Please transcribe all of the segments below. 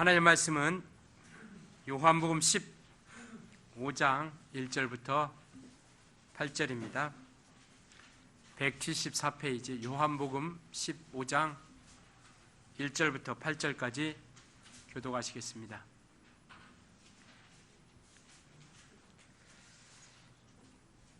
하나님의 말씀은 요한복음 15장 1절부터 8절입니다. 174페이지 요한복음 15장 1절부터 8절까지 교독하시겠습니다.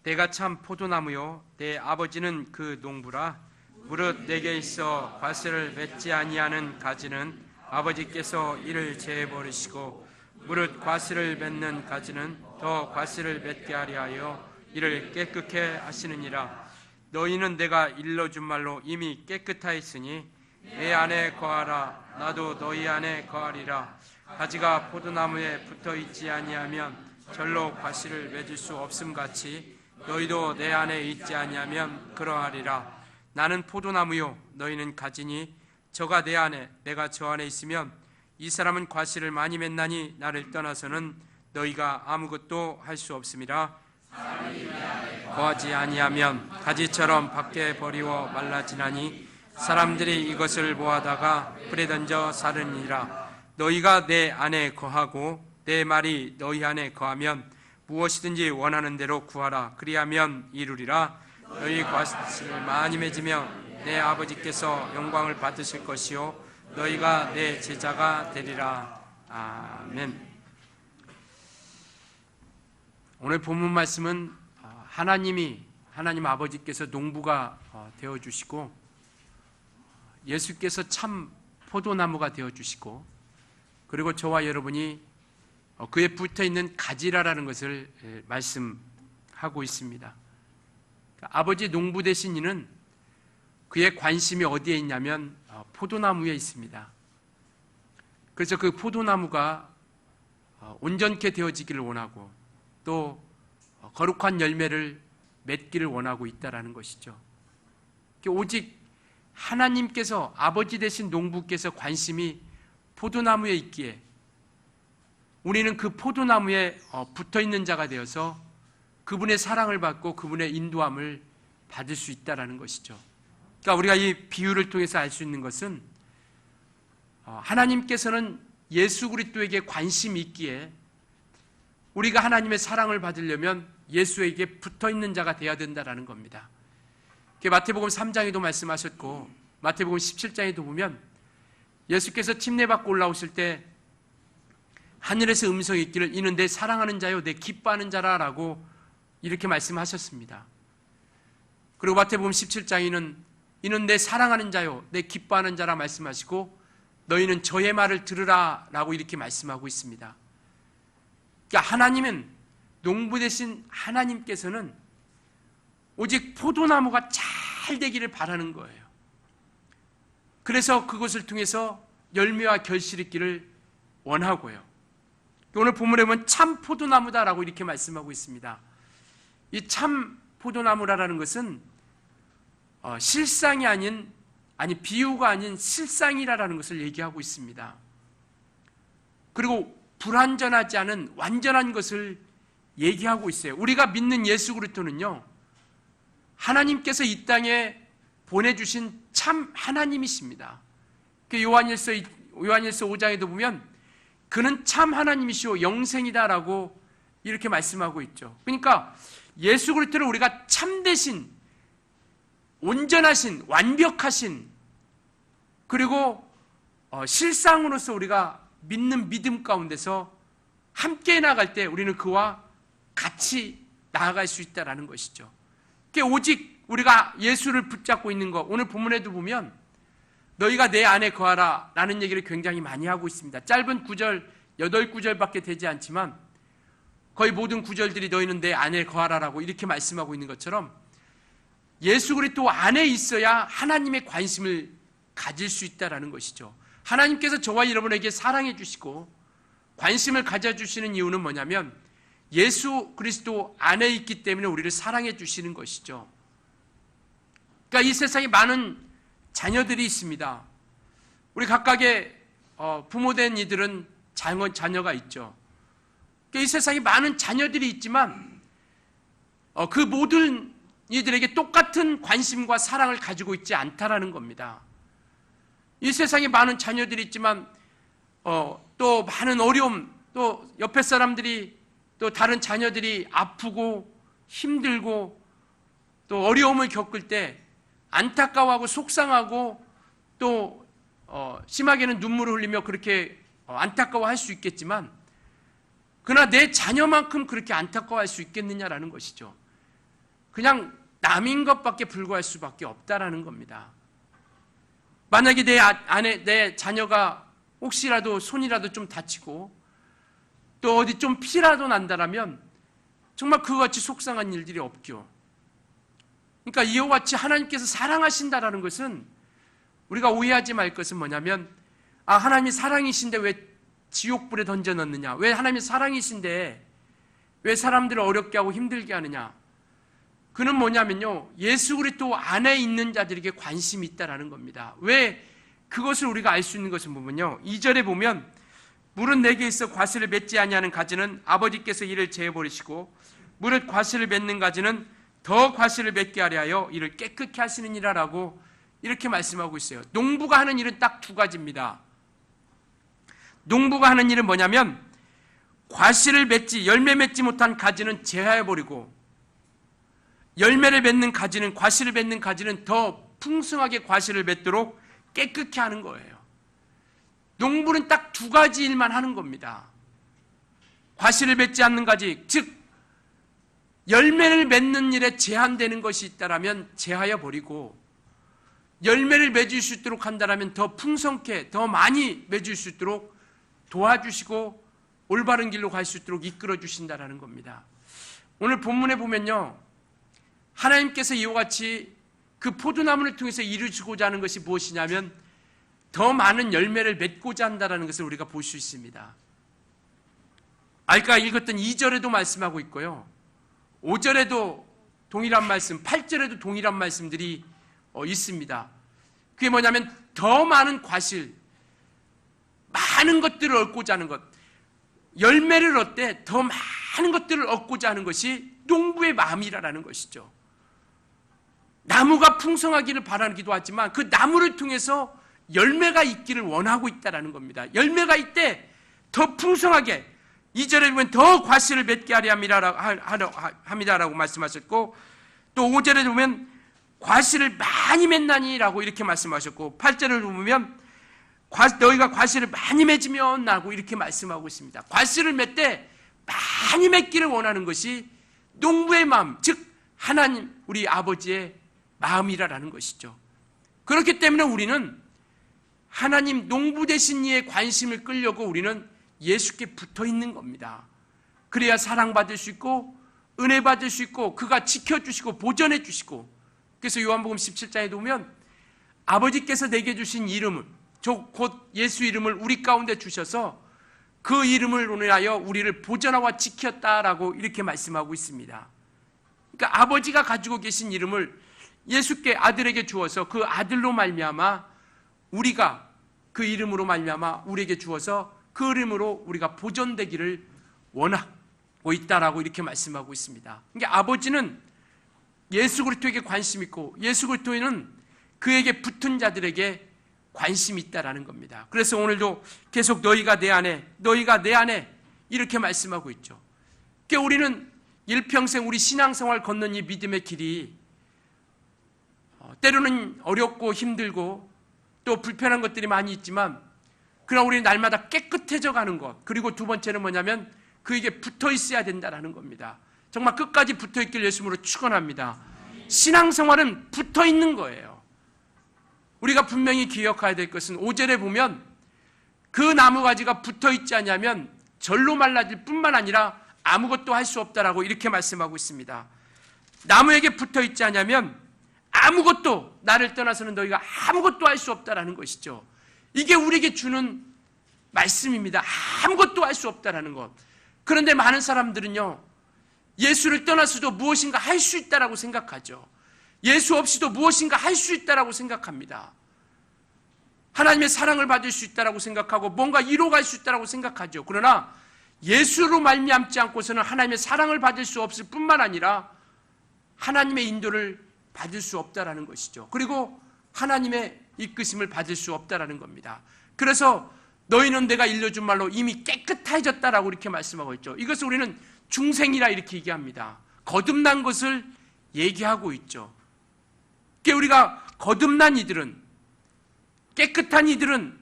내가 참 포도나무요 내 아버지는 그 농부라. 무릇 내게 있어 과실을 맺지 아니하는 가지는 아버지께서 이를 제어버리시고 무릇 과실을 맺는 가지는 더 과실을 맺게 하려 하여 이를 깨끗게 하시느니라. 너희는 내가 일러준 말로 이미 깨끗하였으니 내 안에 거하라. 나도 너희 안에 거하리라. 가지가 포도나무에 붙어있지 아니하면 절로 과실을 맺을 수 없음같이 너희도 내 안에 있지 아니하면 그러하리라. 나는 포도나무요 너희는 가지니 저가 내 안에 내가 저 안에 있으면 이 사람은 과실을 많이 맺나니 나를 떠나서는 너희가 아무것도 할 수 없음이라. 거하지 아니하면 가지처럼 밖에 버리워 말라지나니 사람들이 이것을 모아다가 불에 던져 사르니라. 너희가 내 안에 거하고 내 말이 너희 안에 거하면 무엇이든지 원하는 대로 구하라. 그리하면 이루리라. 너희 과실을 많이 맺으며 내 아버지께서 영광을 받으실 것이요 너희가 내 제자가 되리라. 아멘. 오늘 본문 말씀은 하나님 아버지께서 농부가 되어주시고 예수께서 참 포도나무가 되어주시고 그리고 저와 여러분이 그에 붙어있는 가지라라는 것을 말씀하고 있습니다. 아버지 농부 되신 이는 그의 관심이 어디에 있냐면 포도나무에 있습니다. 그래서 그 포도나무가 온전케 되어지기를 원하고 또 거룩한 열매를 맺기를 원하고 있다는 것이죠. 오직 하나님께서 아버지 되신 농부께서 관심이 포도나무에 있기에 우리는 그 포도나무에 붙어있는 자가 되어서 그분의 사랑을 받고 그분의 인도함을 받을 수 있다는 것이죠. 그러니까 우리가 이 비유를 통해서 알 수 있는 것은 하나님께서는 예수 그리스도에게 관심이 있기에 우리가 하나님의 사랑을 받으려면 예수에게 붙어있는 자가 되어야 된다는 겁니다. 마태복음 3장에도 말씀하셨고 마태복음 17장에도 보면 예수께서 침례받고 올라오실 때 하늘에서 음성이 있기를 이는 내 사랑하는 자요 내 기뻐하는 자라라고 이렇게 말씀하셨습니다. 그리고 마태복음 17장에는 이는 내 사랑하는 자요 내 기뻐하는 자라 말씀하시고 너희는 저의 말을 들으라 라고 이렇게 말씀하고 있습니다. 그러니까 하나님은 농부 되신 하나님께서는 오직 포도나무가 잘 되기를 바라는 거예요. 그래서 그것을 통해서 열매와 결실이 있기를 원하고요. 오늘 본문에 보면 참 포도나무다라고 이렇게 말씀하고 있습니다. 이 참 포도나무라는 것은 실상이 비유가 아닌 실상이라는 것을 얘기하고 있습니다. 그리고 불완전하지 않은 완전한 것을 얘기하고 있어요. 우리가 믿는 예수 그리스도는요, 하나님께서 이 땅에 보내주신 참 하나님이십니다. 요한일서 5장에도 보면 그는 참 하나님이시오 영생이다라고 이렇게 말씀하고 있죠. 그러니까 예수 그리스도를 우리가 참되신, 온전하신, 완벽하신 그리고 실상으로서 우리가 믿는 믿음 가운데서 함께 나갈 때 우리는 그와 같이 나아갈 수 있다는 것이죠. 오직 우리가 예수를 붙잡고 있는 것, 오늘 본문에도 보면 너희가 내 안에 거하라 라는 얘기를 굉장히 많이 하고 있습니다. 짧은 9절, 8구절밖에 되지 않지만 거의 모든 구절들이 너희는 내 안에 거하라라고 이렇게 말씀하고 있는 것처럼 예수 그리스도 안에 있어야 하나님의 관심을 가질 수 있다는 것이죠. 하나님께서 저와 여러분에게 사랑해 주시고 관심을 가져주시는 이유는 뭐냐면 예수 그리스도 안에 있기 때문에 우리를 사랑해 주시는 것이죠. 그러니까 이 세상에 많은 자녀들이 있습니다. 우리 각각의 부모된 이들은 자녀가 있죠. 이 세상에 많은 자녀들이 있지만 그 모든 이들에게 똑같은 관심과 사랑을 가지고 있지 않다라는 겁니다. 이 세상에 많은 자녀들이 있지만 또 또 많은 어려움, 또 옆에 사람들이, 또 다른 자녀들이 아프고 힘들고 또 어려움을 겪을 때 안타까워하고 속상하고 또 심하게는 눈물을 흘리며 그렇게 안타까워할 수 있겠지만, 그러나 내 자녀만큼 그렇게 안타까워할 수 있겠느냐라는 것이죠. 그냥 남인 것밖에 불과할 수밖에 없다라는 겁니다. 만약에 내 자녀가 혹시라도 손이라도 좀 다치고 또 어디 좀 피라도 난다라면 정말 그것같이 속상한 일들이 없죠. 그러니까 이와 같이 하나님께서 사랑하신다라는 것은, 우리가 오해하지 말 것은 뭐냐면, 하나님이 사랑이신데 왜 지옥불에 던져 넣느냐, 왜 하나님이 사랑이신데 왜 사람들을 어렵게 하고 힘들게 하느냐. 그는 뭐냐면요, 예수 그리스도 안에 있는 자들에게 관심이 있다라는 겁니다. 왜 그것을 우리가 알 수 있는 것은 보면요, 2절에 보면 무릇 내게 있어 과실을 맺지 아니하는 가지는 아버지께서 이를 제어버리시고 무릇 과실을 맺는 가지는 더 과실을 맺게 하려 하여 이를 깨끗게 하시느니라라고 이렇게 말씀하고 있어요. 농부가 하는 일은 딱 두 가지입니다. 농부가 하는 일은 뭐냐면, 과실을 맺지, 열매 맺지 못한 가지는 제하여버리고, 열매를 맺는 가지는, 과실을 맺는 가지는 더 풍성하게 과실을 맺도록 깨끗게 하는 거예요. 농부는 딱 두 가지 일만 하는 겁니다. 과실을 맺지 않는 가지, 즉 열매를 맺는 일에 제한되는 것이 있다라면 제하여 버리고, 열매를 맺을 수 있도록 한다라면 더 풍성케, 더 많이 맺을 수 있도록 도와주시고 올바른 길로 갈 수 있도록 이끌어 주신다라는 겁니다. 오늘 본문에 보면요, 하나님께서 이와 같이 그 포도나무를 통해서 이루시고자 하는 것이 무엇이냐면, 더 많은 열매를 맺고자 한다는 것을 우리가 볼 수 있습니다. 아까 읽었던 2절에도 말씀하고 있고요, 5절에도 동일한 말씀, 8절에도 동일한 말씀들이 있습니다. 그게 뭐냐면, 더 많은 과실, 많은 것들을 얻고자 하는 것, 열매를 얻되 더 많은 것들을 얻고자 하는 것이 농부의 마음이라는 것이죠. 나무가 풍성하기를 바라기도 하지만 그 나무를 통해서 열매가 있기를 원하고 있다는 겁니다. 열매가 있되 더 풍성하게, 2절에 보면 더 과실을 맺게 하려 합니다라고 말씀하셨고, 또 5절에 보면 과실을 많이 맺나니라고 이렇게 말씀하셨고, 8절을 보면 너희가 과실을 많이 맺으면 라고 이렇게 말씀하고 있습니다. 과실을 맺되 많이 맺기를 원하는 것이 농부의 마음, 즉 하나님 우리 아버지의 마음이라는 것이죠. 그렇기 때문에 우리는 하나님 농부 되신 이의 관심을 끌려고 우리는 예수께 붙어 있는 겁니다. 그래야 사랑받을 수 있고 은혜 받을 수 있고 그가 지켜주시고 보전해 주시고, 그래서 요한복음 17장에 보면 아버지께서 내게 주신 이름을, 곧 예수 이름을 우리 가운데 주셔서 그 이름을 인하여 우리를 보전하고 지켰다라고 이렇게 말씀하고 있습니다. 그러니까 아버지가 가지고 계신 이름을 예수께, 아들에게 주어서 그 아들로 말미암아 우리가 그 이름으로 말미암아 우리에게 주어서 그 이름으로 우리가 보존되기를 원하고 있다라고 이렇게 말씀하고 있습니다. 그러니까 아버지는 예수 그리스도에게 관심 있고 예수 그리스도는 그에게 붙은 자들에게 관심이 있다라는 겁니다. 그래서 오늘도 계속 너희가 내 안에, 너희가 내 안에 이렇게 말씀하고 있죠. 그러니까 우리는 일평생 우리 신앙생활 걷는 이 믿음의 길이 때로는 어렵고 힘들고 또 불편한 것들이 많이 있지만, 그러나 우리는 날마다 깨끗해져 가는 것, 그리고 두 번째는 뭐냐면 그에게 붙어 있어야 된다는 겁니다. 정말 끝까지 붙어 있길 예수님으로 축원합니다. 신앙생활은 붙어 있는 거예요. 우리가 분명히 기억해야 될 것은 5절에 보면 그 나무가지가 붙어 있지 않냐면 절로 말라질 뿐만 아니라 아무것도 할 수 없다라고 이렇게 말씀하고 있습니다. 나무에게 붙어 있지 않냐면 아무것도, 나를 떠나서는 너희가 아무것도 할 수 없다라는 것이죠. 이게 우리에게 주는 말씀입니다. 아무것도 할 수 없다라는 것. 그런데 많은 사람들은요, 예수를 떠나서도 무엇인가 할 수 있다라고 생각하죠. 예수 없이도 무엇인가 할 수 있다라고 생각합니다. 하나님의 사랑을 받을 수 있다라고 생각하고 뭔가 이뤄갈 수 있다라고 생각하죠. 그러나 예수로 말미암지 않고서는 하나님의 사랑을 받을 수 없을 뿐만 아니라 하나님의 인도를 받을 수 없다라는 것이죠. 그리고 하나님의 이끄심을 받을 수 없다라는 겁니다. 그래서 너희는 내가 일러준 말로 이미 깨끗해졌다라고 이렇게 말씀하고 있죠. 이것을 우리는 중생이라 이렇게 얘기합니다. 거듭난 것을 얘기하고 있죠. 그러니까 우리가 거듭난 이들은, 깨끗한 이들은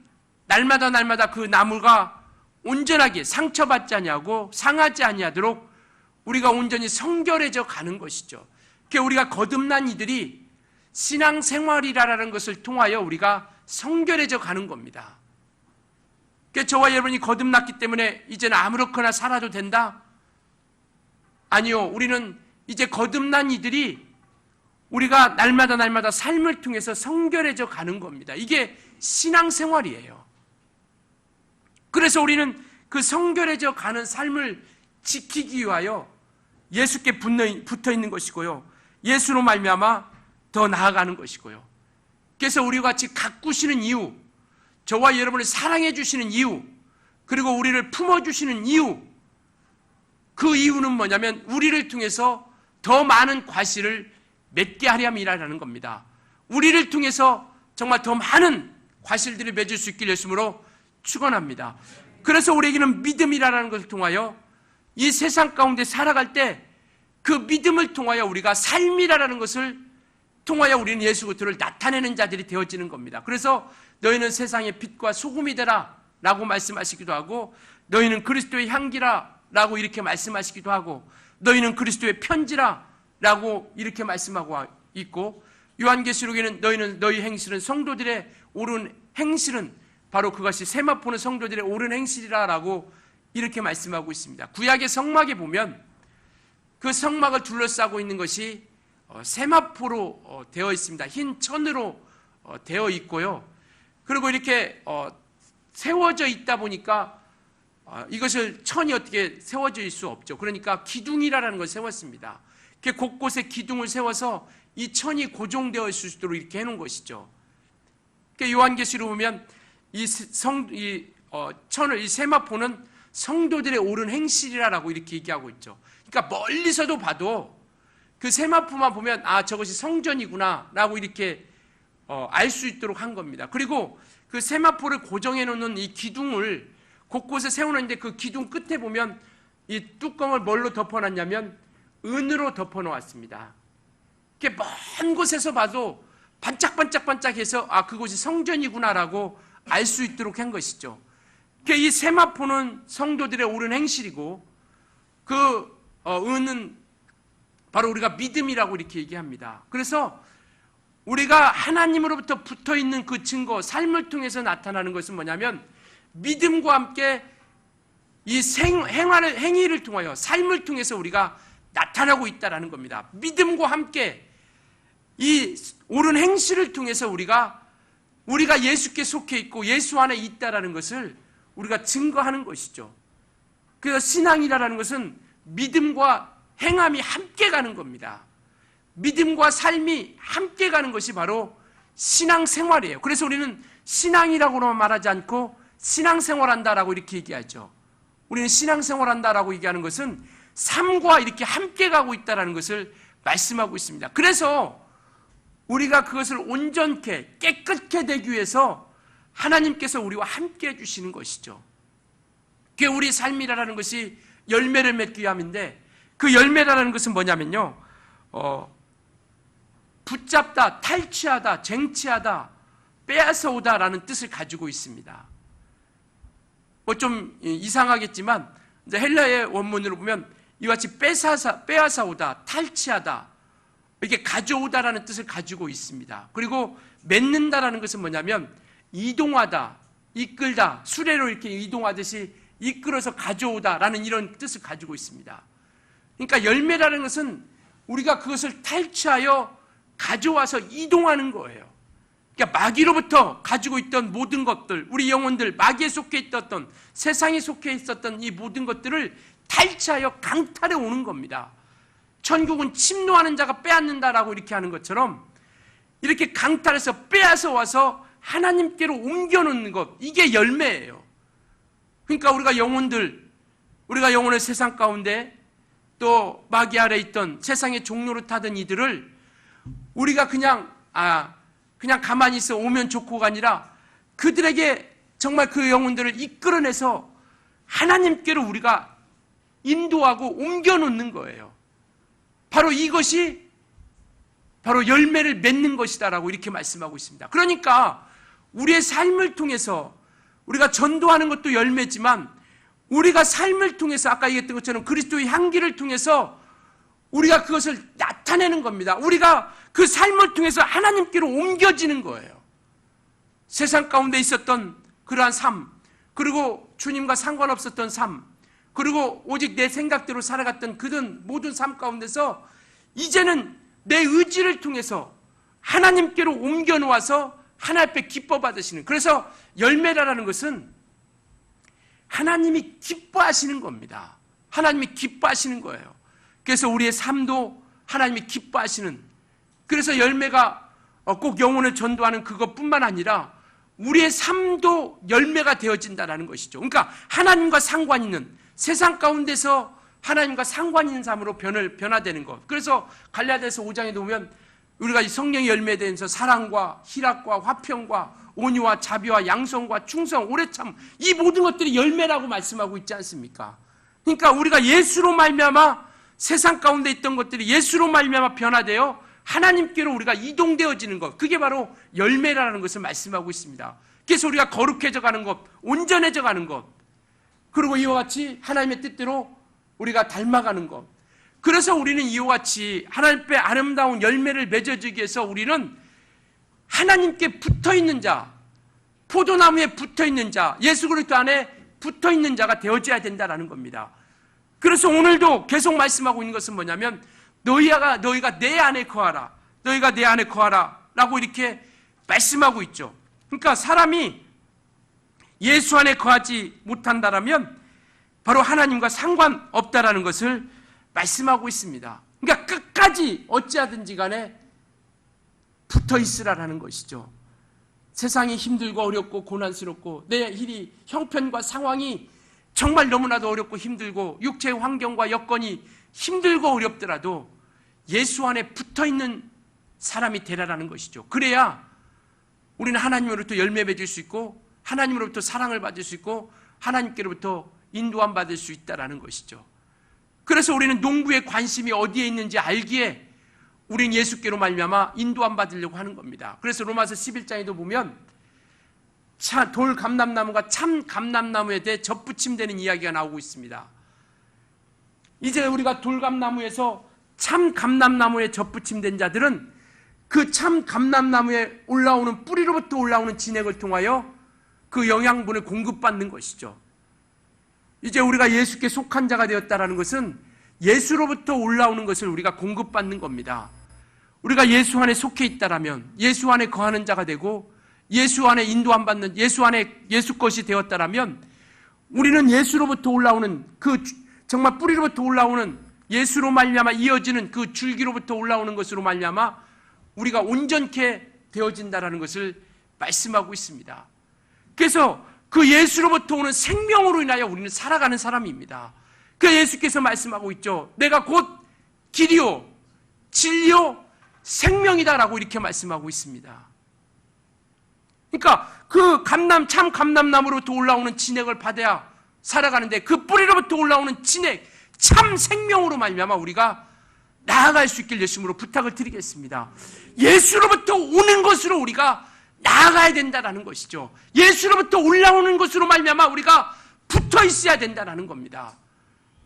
날마다 그 나무가 온전하게 상처받지 아니하고 상하지 아니하도록 우리가 온전히 성결해져 가는 것이죠. 그러니까 우리가 거듭난 이들이 신앙생활이라는 것을 통하여 우리가 성결해져 가는 겁니다. 그러니까 저와 여러분이 거듭났기 때문에 이제는 아무렇거나 살아도 된다? 아니요. 우리는 이제 거듭난 이들이 우리가 날마다 삶을 통해서 성결해져 가는 겁니다. 이게 신앙생활이에요. 그래서 우리는 그 성결해져 가는 삶을 지키기 위하여 예수께 붙어 있는 것이고요. 예수로 말미암아 더 나아가는 것이고요. 그래서 우리와 같이 가꾸시는 이유, 저와 여러분을 사랑해 주시는 이유, 그리고 우리를 품어주시는 이유, 그 이유는 뭐냐면 우리를 통해서 더 많은 과실을 맺게 하렴이라는 겁니다. 우리를 통해서 정말 더 많은 과실들을 맺을 수 있길 예수님으로 축원합니다. 그래서 우리에게는 믿음이라는 것을 통하여 이 세상 가운데 살아갈 때 그 믿음을 통하여 우리가 삶이라는 것을 통하여 우리는 예수 그리스도를 나타내는 자들이 되어지는 겁니다. 그래서 너희는 세상의 빛과 소금이 되라 라고 말씀하시기도 하고, 너희는 그리스도의 향기라 라고 이렇게 말씀하시기도 하고, 너희는 그리스도의 편지라 라고 이렇게 말씀하고 있고, 요한계시록에는 너희 행실은 성도들의 옳은 행실은 바로 그것이 세마포는 성도들의 옳은 행실이라 라고 이렇게 말씀하고 있습니다. 구약의 성막에 보면 그 성막을 둘러싸고 있는 것이 세마포로 되어 있습니다. 흰 천으로 되어 있고요. 그리고 이렇게 세워져 있다 보니까 이것을 천이 어떻게 세워져 있을 수 없죠. 그러니까 기둥이라는 걸 세웠습니다. 곳곳에 기둥을 세워서 이 천이 고정되어 있을 수 있도록 이렇게 해놓은 것이죠. 요한계시로 보면 이 세마포는 성도들의 옳은 행실이라고 이렇게 얘기하고 있죠. 그러니까 멀리서도 봐도 그 세마포만 보면 저것이 성전이구나 라고 이렇게 알 수 있도록 한 겁니다. 그리고 그 세마포를 고정해 놓는 이 기둥을 곳곳에 세워놓는데 그 기둥 끝에 보면 이 뚜껑을 뭘로 덮어놨냐면 은으로 덮어놓았습니다. 이렇게 먼 곳에서 봐도 반짝반짝반짝해서 그곳이 성전이구나라고 알 수 있도록 한 것이죠. 그러니까 이 세마포는 성도들의 옳은 행실이고, 그 은은 바로 우리가 믿음이라고 이렇게 얘기합니다. 그래서 우리가 하나님으로부터 붙어 있는 그 증거, 삶을 통해서 나타나는 것은 뭐냐면 믿음과 함께 이 행위를 통하여, 삶을 통해서 우리가 나타나고 있다는 겁니다. 믿음과 함께 이 옳은 행실을 통해서 우리가 예수께 속해 있고 예수 안에 있다는 것을 우리가 증거하는 것이죠. 그래서 신앙이라는 것은 믿음과 행함이 함께 가는 겁니다. 믿음과 삶이 함께 가는 것이 바로 신앙생활이에요. 그래서 우리는 신앙이라고만 말하지 않고 신앙생활한다라고 이렇게 얘기하죠. 우리는 신앙생활한다라고 얘기하는 것은 삶과 이렇게 함께 가고 있다는 것을 말씀하고 있습니다. 그래서 우리가 그것을 온전케 깨끗게 되기 위해서 하나님께서 우리와 함께 해주시는 것이죠. 그게 우리 삶이라는 것이 열매를 맺기 위함인데, 그 열매라는 것은 뭐냐면요, 붙잡다, 탈취하다, 쟁취하다, 빼앗아오다라는 뜻을 가지고 있습니다. 좀 이상하겠지만 이제 헬라의 원문으로 보면 이와 같이 빼앗아오다, 탈취하다, 이렇게 가져오다라는 뜻을 가지고 있습니다. 그리고 맺는다라는 것은 뭐냐면 이동하다, 이끌다, 수레로 이렇게 이동하듯이 이끌어서 가져오다라는 이런 뜻을 가지고 있습니다. 그러니까 열매라는 것은 우리가 그것을 탈취하여 가져와서 이동하는 거예요. 그러니까 마귀로부터 가지고 있던 모든 것들, 우리 영혼들, 마귀에 속해 있었던, 세상에 속해 있었던 이 모든 것들을 탈취하여 강탈해 오는 겁니다. 천국은 침노하는 자가 빼앗는다라고 이렇게 하는 것처럼 이렇게 강탈해서 빼앗아 와서 하나님께로 옮겨놓는 것, 이게 열매예요. 그러니까 우리가 영혼을 세상 가운데 또 마귀 아래 있던 세상의 종로를 타던 이들을 우리가 그냥 가만히 있어 오면 좋고가 아니라 그들에게 정말 그 영혼들을 이끌어내서 하나님께로 우리가 인도하고 옮겨놓는 거예요. 바로 이것이 바로 열매를 맺는 것이다라고 이렇게 말씀하고 있습니다. 그러니까 우리의 삶을 통해서 우리가 전도하는 것도 열매지만 우리가 삶을 통해서 아까 얘기했던 것처럼 그리스도의 향기를 통해서 우리가 그것을 나타내는 겁니다. 우리가 그 삶을 통해서 하나님께로 옮겨지는 거예요. 세상 가운데 있었던 그러한 삶, 그리고 주님과 상관없었던 삶, 그리고 오직 내 생각대로 살아갔던 그런 모든 삶 가운데서 이제는 내 의지를 통해서 하나님께로 옮겨 놓아서 하나님 앞에 기뻐 받으시는, 그래서 열매라는 것은 하나님이 기뻐하시는 겁니다. 하나님이 기뻐하시는 거예요. 그래서 우리의 삶도 하나님이 기뻐하시는, 그래서 열매가 꼭 영혼을 전도하는 그것뿐만 아니라 우리의 삶도 열매가 되어진다는 것이죠. 그러니까 하나님과 상관 있는, 세상 가운데서 하나님과 상관 있는 삶으로 변화되는 것. 그래서 갈라디아서 5장에 보면 우리가 이 성령의 열매에 대해서 사랑과 희락과 화평과 온유와 자비와 양성과 충성, 오래참, 이 모든 것들이 열매라고 말씀하고 있지 않습니까? 그러니까 우리가 예수로 말미암아 세상 가운데 있던 것들이 예수로 말미암아 변화되어 하나님께로 우리가 이동되어지는 것, 그게 바로 열매라는 것을 말씀하고 있습니다. 그래서 우리가 거룩해져 가는 것, 온전해져 가는 것, 그리고 이와 같이 하나님의 뜻대로 우리가 닮아가는 것. 그래서 우리는 이와 같이 하나님 앞에 아름다운 열매를 맺어주기 위해서 우리는 하나님께 붙어있는 자, 포도나무에 붙어있는 자, 예수 그리스도 안에 붙어있는 자가 되어져야 된다는 겁니다. 그래서 오늘도 계속 말씀하고 있는 것은 뭐냐면 너희가 내 안에 거하라, 너희가 내 안에 거하라 라고 이렇게 말씀하고 있죠. 그러니까 사람이 예수 안에 거하지 못한다라면 바로 하나님과 상관없다라는 것을 말씀하고 있습니다. 그러니까 끝까지 어찌하든지 간에 붙어 있으라라는 것이죠. 세상이 힘들고 어렵고 고난스럽고 내 일이 형편과 상황이 정말 너무나도 어렵고 힘들고 육체의 환경과 여건이 힘들고 어렵더라도 예수 안에 붙어 있는 사람이 되라라는 것이죠. 그래야 우리는 하나님으로부터 열매 맺을 수 있고 하나님으로부터 사랑을 받을 수 있고 하나님께로부터 인도함 받을 수 있다라는 것이죠. 그래서 우리는 농부의 관심이 어디에 있는지 알기에 우리는 예수께로 말미암아 인도함 받으려고 하는 겁니다. 그래서 로마서 11장에도 보면 돌 감람나무가 참 감람나무에 대해 접붙임되는 이야기가 나오고 있습니다. 이제 우리가 돌감나무에서 참 감람나무에 접붙임된 자들은 그 참 감람나무에 올라오는 뿌리로부터 올라오는 진액을 통하여 그 영양분을 공급받는 것이죠. 이제 우리가 예수께 속한 자가 되었다는 것은 예수로부터 올라오는 것을 우리가 공급받는 겁니다. 우리가 예수 안에 속해 있다라면, 예수 안에 거하는 자가 되고 예수 안에 인도함 받는, 예수 안에 예수 것이 되었다라면 우리는 예수로부터 올라오는 그 정말 뿌리로부터 올라오는 예수로 말미암아 이어지는 그 줄기로부터 올라오는 것으로 말미암아 우리가 온전케 되어진다라는 것을 말씀하고 있습니다. 그래서 그 예수로부터 오는 생명으로 인하여 우리는 살아가는 사람입니다. 그 예수께서 말씀하고 있죠. 내가 곧 길이요 진리요 생명이다라고 이렇게 말씀하고 있습니다. 그러니까 그 참 감람나무로부터 올라오는 진액을 받아야 살아가는데 그 뿌리로부터 올라오는 진액, 참 생명으로 말미암아 우리가 나아갈 수 있길 예수님으로 부탁을 드리겠습니다. 예수로부터 오는 것으로 우리가 나아가야 된다는 것이죠. 예수로부터 올라오는 것으로 말미암아 우리가 붙어 있어야 된다는 겁니다.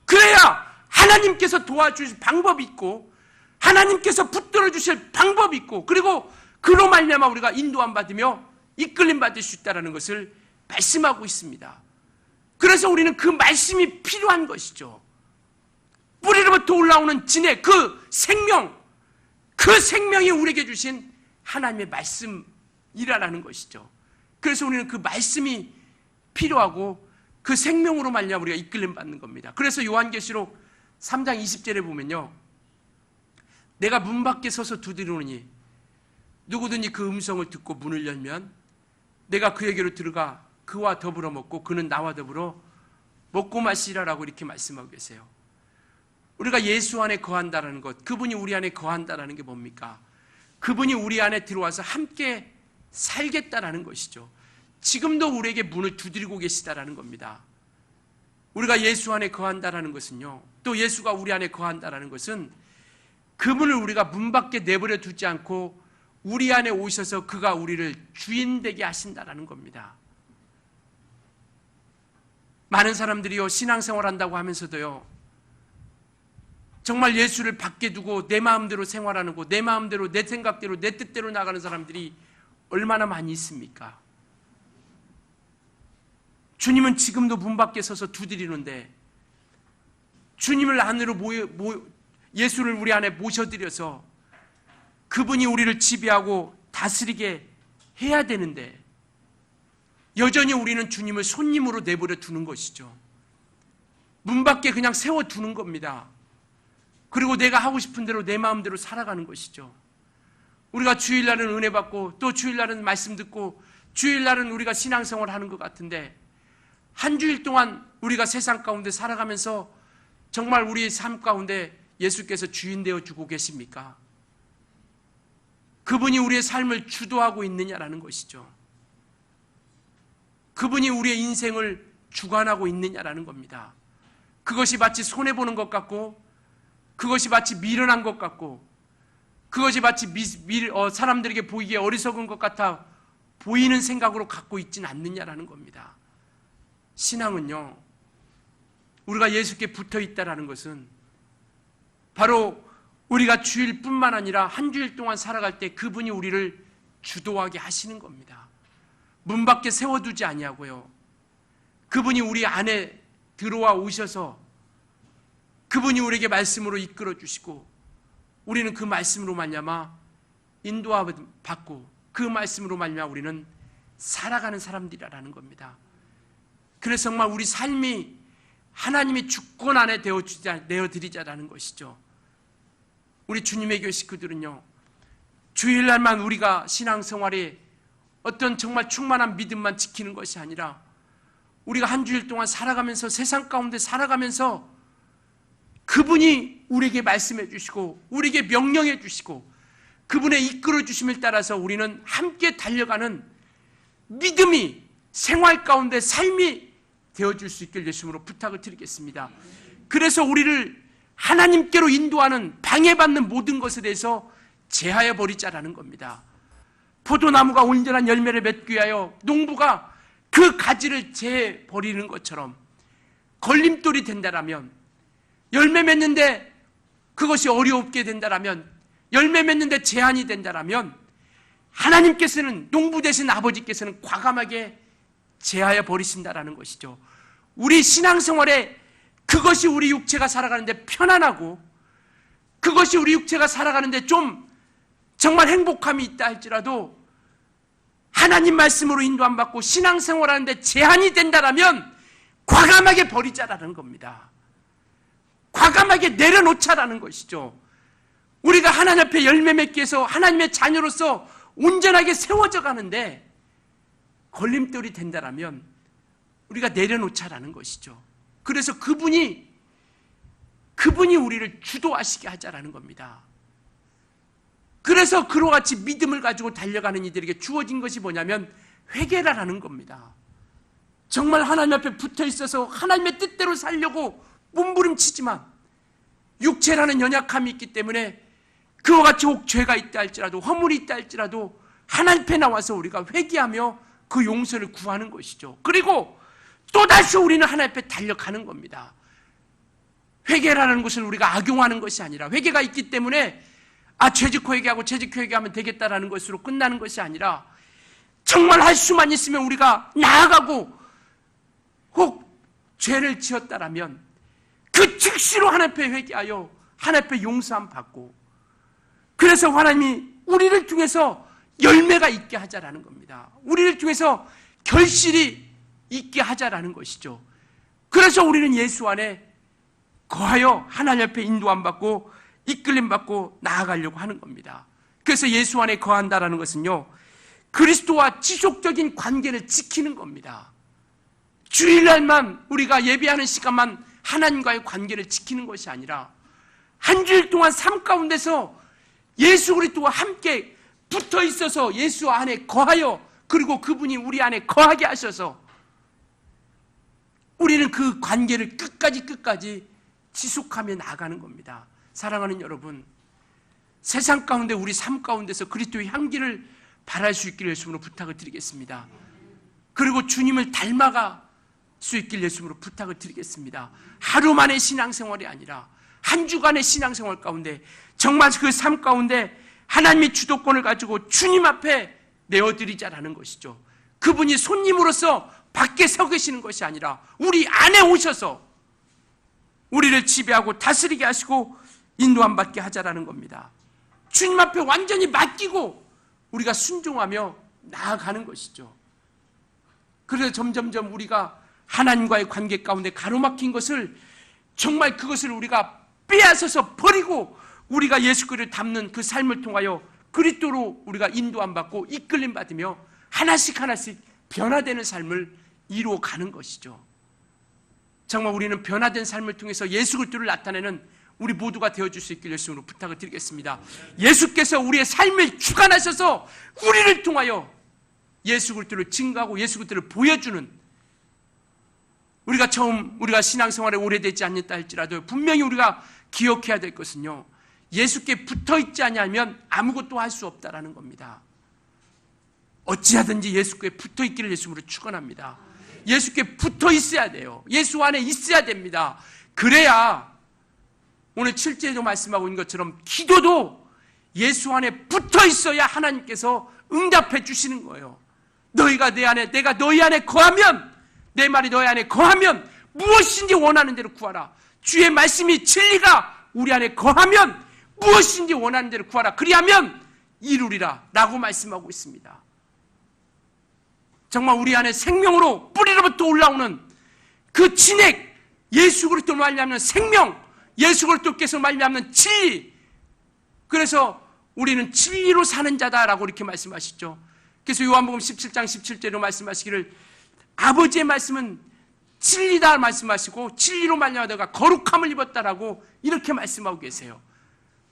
그래야 하나님께서 도와주실 방법이 있고 하나님께서 붙들어 주실 방법이 있고 그리고 그로 말미암아 우리가 인도함 받으며 이끌림 받을 수 있다는 것을 말씀하고 있습니다. 그래서 우리는 그 말씀이 필요한 것이죠. 뿌리로부터 올라오는 진액, 그 생명이 우리에게 주신 하나님의 말씀이라는 것이죠. 그래서 우리는 그 말씀이 필요하고 그 생명으로 말미암아 우리가 이끌림 받는 겁니다. 그래서 요한계시록 3장 20절에 보면요, 내가 문 밖에 서서 두드리노니 누구든지 그 음성을 듣고 문을 열면 내가 그에게로 들어가 그와 더불어 먹고 그는 나와 더불어 먹고 마시라라고 이렇게 말씀하고 계세요. 우리가 예수 안에 거한다는 것, 그분이 우리 안에 거한다는 게 뭡니까? 그분이 우리 안에 들어와서 함께 살겠다라는 것이죠. 지금도 우리에게 문을 두드리고 계시다라는 겁니다. 우리가 예수 안에 거한다라는 것은요, 또 예수가 우리 안에 거한다라는 것은 그분을 우리가 문 밖에 내버려 두지 않고 우리 안에 오셔서 그가 우리를 주인 되게 하신다라는 겁니다. 많은 사람들이요, 신앙생활 한다고 하면서도요, 정말 예수를 밖에 두고 내 마음대로 생활하는 거, 내 마음대로, 내 생각대로, 내 뜻대로 나가는 사람들이 얼마나 많이 있습니까? 주님은 지금도 문 밖에 서서 두드리는데, 주님을 안으로 예수를 우리 안에 모셔드려서 그분이 우리를 지배하고 다스리게 해야 되는데, 여전히 우리는 주님을 손님으로 내버려 두는 것이죠. 문 밖에 그냥 세워두는 겁니다. 그리고 내가 하고 싶은 대로 내 마음대로 살아가는 것이죠. 우리가 주일날은 은혜 받고 또 주일날은 말씀 듣고 주일날은 우리가 신앙생활 하는 것 같은데, 한 주일 동안 우리가 세상 가운데 살아가면서 정말 우리의 삶 가운데 예수께서 주인 되어주고 계십니까? 그분이 우리의 삶을 주도하고 있느냐라는 것이죠. 그분이 우리의 인생을 주관하고 있느냐라는 겁니다. 그것이 마치 손해보는 것 같고, 그것이 마치 미련한 것 같고, 그것이 마치 사람들에게 보이기에 어리석은 것 같아 보이는 생각으로 갖고 있지는 않느냐라는 겁니다. 신앙은요, 우리가 예수께 붙어 있다라는 것은 바로 우리가 주일뿐만 아니라 한 주일 동안 살아갈 때 그분이 우리를 주도하게 하시는 겁니다. 문 밖에 세워두지 아니하고요, 그분이 우리 안에 들어와 오셔서 그분이 우리에게 말씀으로 이끌어 주시고, 우리는 그 말씀으로 말미암아 인도함을 받고 그 말씀으로 말미암아 우리는 살아가는 사람들이라는 겁니다. 그래서 정말 우리 삶이 하나님의 주권 안에 내어드리자라는 것이죠. 우리 주님의 교회 식구들은요, 주일날만 우리가 신앙생활에 어떤 정말 충만한 믿음만 지키는 것이 아니라 우리가 한 주일 동안 살아가면서, 세상 가운데 살아가면서 그분이 우리에게 말씀해 주시고 우리에게 명령해 주시고 그분의 이끌어 주심을 따라서 우리는 함께 달려가는 믿음이 생활 가운데 삶이 되어줄 수 있길 예수님으로 부탁을 드리겠습니다. 그래서 우리를 하나님께로 인도하는, 방해받는 모든 것에 대해서 제하여 버리자라는 겁니다. 포도나무가 온전한 열매를 맺기 위하여 농부가 그 가지를 제해 버리는 것처럼 걸림돌이 된다라면, 열매 맺는데 그것이 어렵게 된다라면, 열매 맺는데 제한이 된다라면, 하나님께서는, 농부 되신 아버지께서는 과감하게 제하여 버리신다라는 것이죠. 우리 신앙생활에 그것이 우리 육체가 살아가는데 편안하고, 그것이 우리 육체가 살아가는데 좀 정말 행복함이 있다 할지라도 하나님 말씀으로 인도 안 받고 신앙생활하는데 제한이 된다라면 과감하게 버리자라는 겁니다. 과감하게 내려놓자라는 것이죠. 우리가 하나님 앞에 열매 맺기 위해서 하나님의 자녀로서 온전하게 세워져 가는데 걸림돌이 된다라면 우리가 내려놓자라는 것이죠. 그래서 그분이 우리를 주도하시게 하자라는 겁니다. 그래서 그와 같이 믿음을 가지고 달려가는 이들에게 주어진 것이 뭐냐면 회개라는 겁니다. 정말 하나님 앞에 붙어 있어서 하나님의 뜻대로 살려고 몸부림치지만 육체라는 연약함이 있기 때문에 그와 같이 혹 죄가 있다 할지라도, 허물이 있다 할지라도 하나님 앞에 나와서 우리가 회개하며 그 용서를 구하는 것이죠. 그리고 또다시 우리는 하나님 앞에 달려가는 겁니다. 회개라는 것은 우리가 악용하는 것이 아니라, 회개가 있기 때문에 죄짓고 회개하고 죄짓고 회개하면 되겠다라는 것으로 끝나는 것이 아니라, 정말 할 수만 있으면 우리가 나아가고 혹 죄를 지었다라면 그 즉시로 하나님 앞에 회개하여 하나님 앞에 용서함 받고, 그래서 하나님이 우리를 통해서 열매가 있게 하자라는 겁니다. 우리를 통해서 결실이 있게 하자라는 것이죠. 그래서 우리는 예수 안에 거하여 하나님 앞에 인도함 받고 이끌림 받고 나아가려고 하는 겁니다. 그래서 예수 안에 거한다라는 것은요, 그리스도와 지속적인 관계를 지키는 겁니다. 주일날만 우리가 예배하는 시간만 하나님과의 관계를 지키는 것이 아니라 한 주일 동안 삶 가운데서 예수 그리스도와 함께 붙어 있어서 예수 안에 거하여 그리고 그분이 우리 안에 거하게 하셔서 우리는 그 관계를 끝까지 지속하며 나아가는 겁니다. 사랑하는 여러분, 세상 가운데 우리 삶 가운데서 그리스도의 향기를 발할 수 있기를 예수님으로 부탁을 드리겠습니다. 그리고 주님을 닮아가 수 있길 예수님으로 부탁을 드리겠습니다. 하루 만의 신앙생활이 아니라 한 주간의 신앙생활 가운데 정말 그 삶 가운데 하나님의 주도권을 가지고 주님 앞에 내어드리자라는 것이죠. 그분이 손님으로서 밖에 서 계시는 것이 아니라 우리 안에 오셔서 우리를 지배하고 다스리게 하시고 인도함 받게 하자라는 겁니다. 주님 앞에 완전히 맡기고 우리가 순종하며 나아가는 것이죠. 그래서 점점점 우리가 하나님과의 관계 가운데 가로막힌 것을 정말 그것을 우리가 빼앗아서 버리고 우리가 예수 그리스도를 닮는 그 삶을 통하여 그리스도로 우리가 인도함 받고 이끌림 받으며 하나씩 변화되는 삶을 이루어 가는 것이죠. 정말 우리는 변화된 삶을 통해서 예수 그리스도를 나타내는 우리 모두가 되어줄 수 있길 예수님으로 부탁을 드리겠습니다. 예수께서 우리의 삶을 주관하셔서 우리를 통하여 예수 그리스도를 증거하고 예수 그리스도를 보여주는, 우리가 신앙생활에 오래되지 않는다 할지라도 분명히 우리가 기억해야 될 것은요, 예수께 붙어있지 않으면 아무것도 할 수 없다라는 겁니다. 어찌하든지 예수께 붙어있기를 예수님으로 축원합니다. 예수께 붙어있어야 돼요. 예수 안에 있어야 됩니다. 그래야 오늘 7절에도 말씀하고 있는 것처럼 기도도 예수 안에 붙어있어야 하나님께서 응답해 주시는 거예요. 너희가 내 안에, 내가 너희 안에 거하면, 내 말이 너희 안에 거하면 무엇인지 원하는 대로 구하라. 주의 말씀이 진리가 우리 안에 거하면 무엇인지 원하는 대로 구하라. 그리하면 이루리라 라고 말씀하고 있습니다. 정말 우리 안에 생명으로 뿌리로부터 올라오는 그 진액, 예수 그리스도로 말미암는 생명, 예수 그리스도께서 말미암는 진리. 그래서 우리는 진리로 사는 자다라고 이렇게 말씀하시죠. 그래서 요한복음 17장 17절로 말씀하시기를 아버지의 말씀은 진리다 말씀하시고 진리로 말미암아 거룩함을 입었다라고 이렇게 말씀하고 계세요.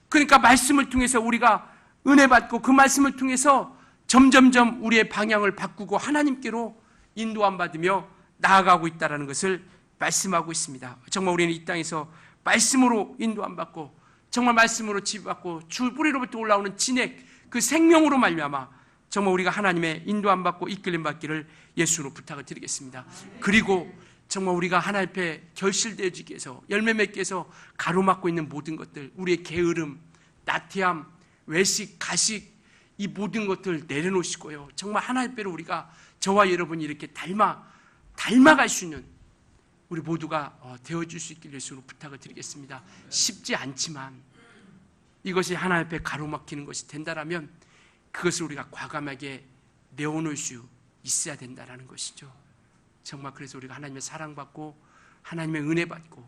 그러니까 말씀을 통해서 우리가 은혜 받고 그 말씀을 통해서 점점점 우리의 방향을 바꾸고 하나님께로 인도함 받으며 나아가고 있다는 것을 말씀하고 있습니다. 정말 우리는 이 땅에서 말씀으로 인도함 받고 정말 말씀으로 지배받고 주 뿌리로부터 올라오는 진액, 그 생명으로 말미암아 정말 우리가 하나님의 인도함 받고 이끌림 받기를 예수로 부탁을 드리겠습니다. 그리고 정말 우리가 하나님 앞에 결실되어지기 위해서 열매 맺기 위해서 가로막고 있는 모든 것들, 우리의 게으름, 나태함, 외식, 가식, 이 모든 것들 내려놓으시고요, 정말 하나님 앞에 우리가 저와 여러분이 이렇게 닮아갈 수 있는 우리 모두가 되어줄 수 있길 예수로 부탁을 드리겠습니다. 쉽지 않지만 이것이 하나님 앞에 가로막히는 것이 된다라면 그것을 우리가 과감하게 내어놓을 수 있어야 된다라는 것이죠. 정말 그래서 우리가 하나님의 사랑받고 하나님의 은혜 받고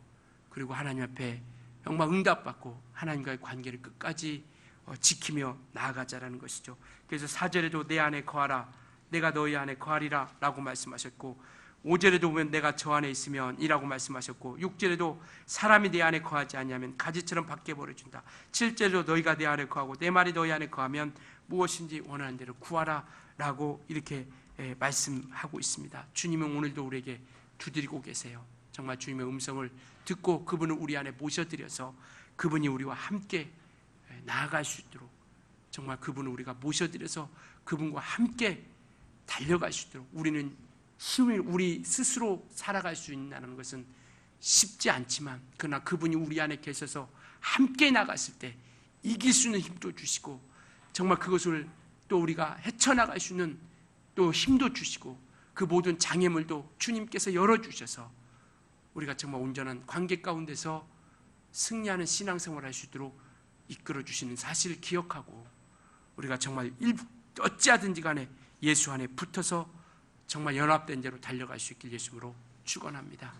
그리고 하나님 앞에 정말 응답받고 하나님과의 관계를 끝까지 지키며 나아가자라는 것이죠. 그래서 4절에도 내 안에 거하라, 내가 너희 안에 거하리라 라고 말씀하셨고, 5절에도 보면 내가 저 안에 있으면 이라고 말씀하셨고, 6절에도 사람이 내 안에 거하지 아니하면 가지처럼 밖에 버려준다. 7절에도 너희가 내 안에 거하고 내 말이 너희 안에 거하면 무엇인지 원하는 대로 구하라 라고 이렇게 말씀하고 있습니다. 주님은 오늘도 우리에게 두드리고 계세요. 정말 주님의 음성을 듣고 그분을 우리 안에 모셔드려서 그분이 우리와 함께 나아갈 수 있도록, 정말 그분을 우리가 모셔드려서 그분과 함께 달려갈 수 있도록, 우리 스스로 살아갈 수 있다는 것은 쉽지 않지만 그러나 그분이 우리 안에 계셔서 함께 나갔을 때 이길 수 있는 힘도 주시고, 정말 그것을 또 우리가 헤쳐나갈 수 있는 또 힘도 주시고, 그 모든 장애물도 주님께서 열어주셔서 우리가 정말 온전한 관계 가운데서 승리하는 신앙생활을 할 수 있도록 이끌어주시는 사실을 기억하고, 우리가 정말 어찌하든지 간에 예수 안에 붙어서 정말 연합된 대로 달려갈 수 있길 예수로 축원합니다.